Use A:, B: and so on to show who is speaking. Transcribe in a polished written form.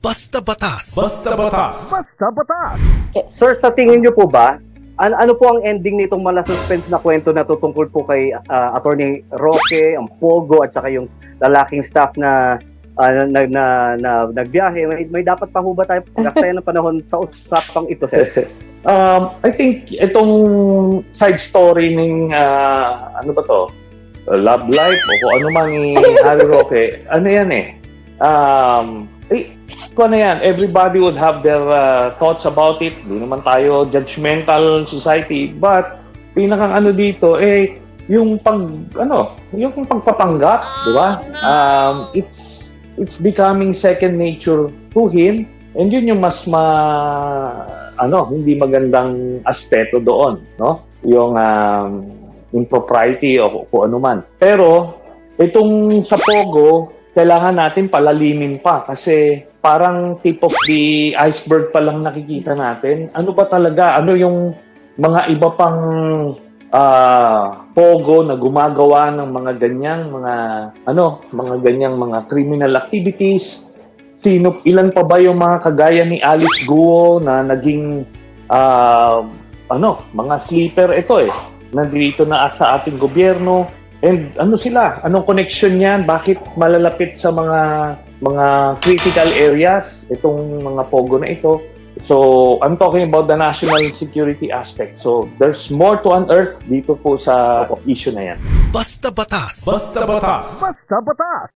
A: Basta Batas. Basta Batas.
B: Basta Batas.
C: Sir, sa tingin niyo po ba, ano po ang ending nitong mala-suspense na kwento na tutungkol po kay Attorney Roque, ang Pogo, at saka yung lalaking staff na nagbiyahe? May dapat pa ho ba tayo pagkasaya ng panahon sa usapang ito, sir?
D: I think itong side story ng ano ba to? Love life o kung ano man ni Harry Roque, ano yan kung ano yan, everybody would have their thoughts about it. Di naman tayo judgmental society, but pinakang ano dito yung yung pagpapanggap, di ba? It's becoming second nature to him, and yun yung mas hindi magandang aspeto doon, no? Yung impropriety o kung ano man. Pero itong sa Pogo, kailangan natin palalimin pa kasi parang tip of the iceberg pa lang nakikita natin. Ano ba talaga? Ano yung mga iba pang Pogo na gumagawa ng mga ganyang mga criminal activities? Ilan pa ba yung mga kagaya ni Alice Guo na naging mga sleeper nandito na sa ating gobyerno, and anong connection niyan, bakit malalapit sa mga critical areas itong mga Pogo na ito. So I'm talking about the national security aspect, so there's more to unearth dito po sa issue na yan.
A: Basta Batas. Basta Batas.
B: Basta Batas.